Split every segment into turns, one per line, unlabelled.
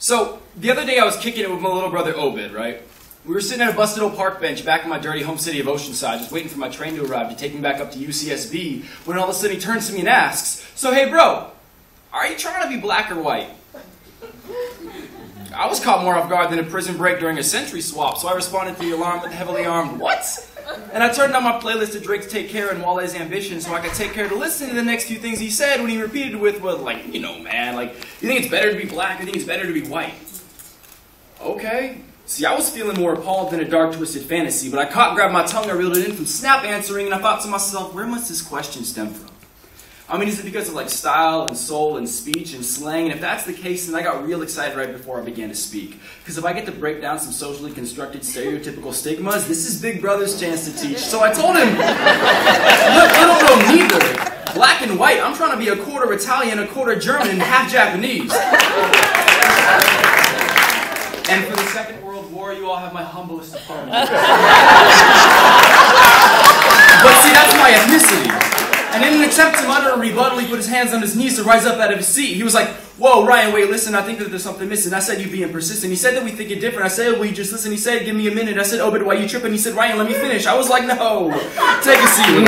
So, the other day I was kicking it with my little brother Obed, right? We were sitting at a busted old park bench back in my dirty home city of Oceanside, just waiting for my train to arrive to take me back up to UCSB, when all of a sudden he turns to me and asks, "So hey bro, are you trying to be black or white?" I was caught more off guard than a prison break during a century swap, so I responded to the alarm with the heavily armed, "What?" And I turned on my playlist of Drake's Take Care and Wale's Ambition so I could take care to listen to the next few things he said when he repeated with, well, like, you know, man, like, you think it's better to be black, you think it's better to be white? Okay. See, I was feeling more appalled than a dark, twisted fantasy, but I grabbed my tongue, I reeled it in from snap answering, and I thought to myself, where must this question stem from? I mean, is it because of, like, style and soul and speech and slang? And if that's the case, then I got real excited right before I began to speak. Because if I get to break down some socially constructed stereotypical stigmas, this is Big Brother's chance to teach. So I told him, look, little bro, neither black and white. I'm trying to be a quarter Italian, a quarter German, and half Japanese. And for the Second World War, you all have my humblest apologies. But see, that's my ethnicity. And in an attempt to mutter a rebuttal, he put his hands on his knees to rise up out of his seat. He was like, "Whoa, Ryan, wait, listen, I think that there's something missing." I said, "You being persistent." He said that we think it different. I said, "Will you just listen?" He said, "Give me a minute." I said, "Oh, but why you tripping?" He said, "Ryan, let me finish." I was like, "No, take a seat."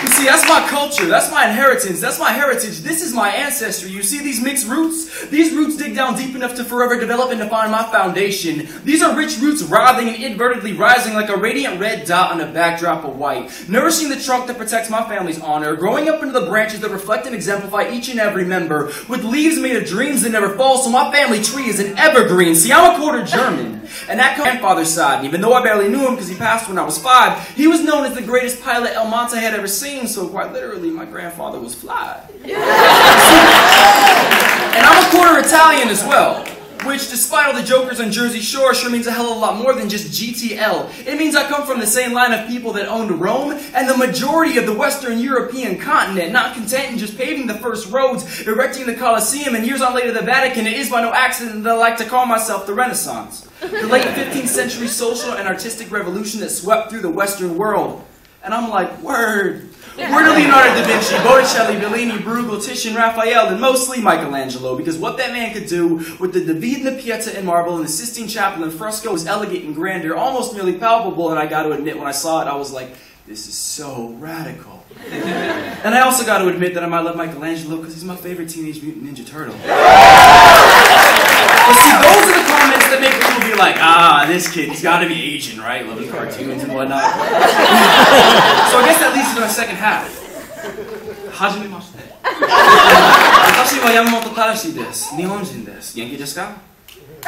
You see, that's my culture, that's my inheritance, that's my heritage, this is my ancestry. You see these mixed roots? These roots dig down deep enough to forever develop and define my foundation. These are rich roots writhing and invertedly rising like a radiant red dot on a backdrop of white, nourishing the trunk that protects my family's honor, growing up into the branches that reflect and exemplify each and every member, with leaves made of dreams that never fall, so my family tree is an evergreen. See, I'm a quarter German, and that comes from my grandfather's side, and even though I barely knew him because he passed when I was 5, he was known as the greatest pilot El Monte had ever seen. So quite literally, my grandfather was fly. And I'm a quarter Italian as well, which despite all the jokers on Jersey Shore sure means a hell of a lot more than just GTL. It means I come from the same line of people that owned Rome and the majority of the Western European continent, not content in just paving the first roads, erecting the Colosseum, and years on later the Vatican. It is by no accident that I like to call myself the Renaissance, the late 15th century social and artistic revolution that swept through the Western world. And I'm like, word. Word of Leonardo da Vinci, Botticelli, Bellini, Bruegel, Titian, Raphael, and mostly Michelangelo, because what that man could do with the David and the Pieta in marble and the Sistine Chapel in fresco was elegant and grandeur, almost merely palpable, and I got to admit, when I saw it, I was like, this is so radical. And I also got to admit that I might love Michelangelo because he's my favorite Teenage Mutant Ninja Turtle. But see, those are the comments that make people be like, ah, this kid, he's got to be Asian, right? Loving cartoons and whatnot. So I guess that leads to my second half. Hajimemashite. Watashi wa Yamamoto Tadashi desu. Nihonjin desu. Genki desu ka?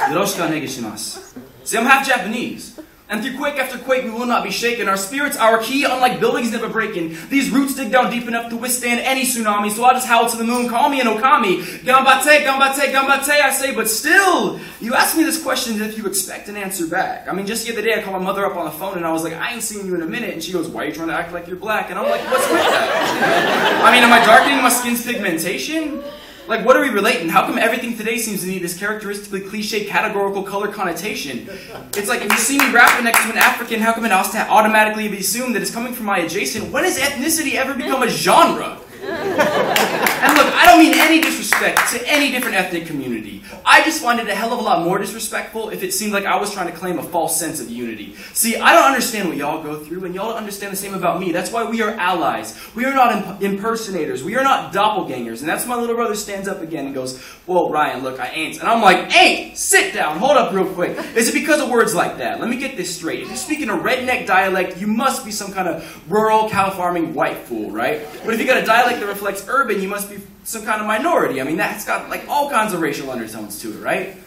Yoroshiku onegai shimasu. See, I'm half Japanese. And through quake after quake, we will not be shaken. Our spirit's our key, unlike buildings never breaking. These roots dig down deep enough to withstand any tsunami, so I'll just howl to the moon, call me an Okami. Ganbatte, ganbatte, ganbatte, I say, but still, you ask me this question as if you expect an answer back. I mean, just the other day, I called my mother up on the phone, and I was like, I ain't seen you in a minute. And she goes, why are you trying to act like you're black? And I'm like, what's with that? I mean, am I darkening my skin's pigmentation? Like, what are we relating? How come everything today seems to need this characteristically cliche categorical color connotation? It's like, if you see me rapping next to an African, how come it automatically be assumed that it's coming from my adjacent? When has ethnicity ever become a genre? And look, I don't mean any disrespect to any different ethnic community. I just find it a hell of a lot more disrespectful if it seemed like I was trying to claim a false sense of unity. See, I don't understand what y'all go through, and y'all don't understand the same about me. That's why we are allies. We are not impersonators. We are not doppelgangers. And that's why my little brother stands up again and goes, well, Ryan, look, I ain't. And I'm like, ain't! Sit down. Hold up real quick. Is it because of words like that? Let me get this straight. If you're speaking a redneck dialect, you must be some kind of rural, cow farming white fool, right? But if you got a dialect that reflects urban, you must be some kind of minority. I mean, that's got like all kinds of racial undertones to it, right?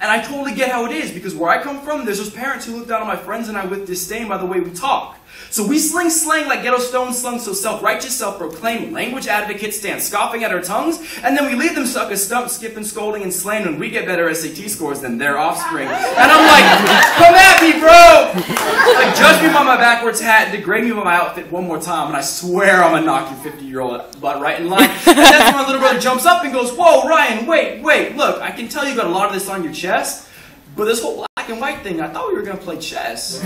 And I totally get how it is, because where I come from, there's those parents who look down on my friends and I with disdain by the way we talk. So we sling slang like ghetto stones slung, so self-righteous, self-proclaimed language advocates stand scoffing at our tongues, and then we leave them suckers stumped, skipping, scolding, and slaying when we get better SAT scores than their offspring. And I'm like, come at me, bro! Like, judge me by my backwards hat, degrade me by my outfit one more time, and I swear I'm gonna knock your 50-year-old butt right in line. And that's when my little brother jumps up and goes, whoa, Ryan, wait, look, I can tell you got a lot of this on your chest, but this whole black and white thing, I thought we were gonna play chess.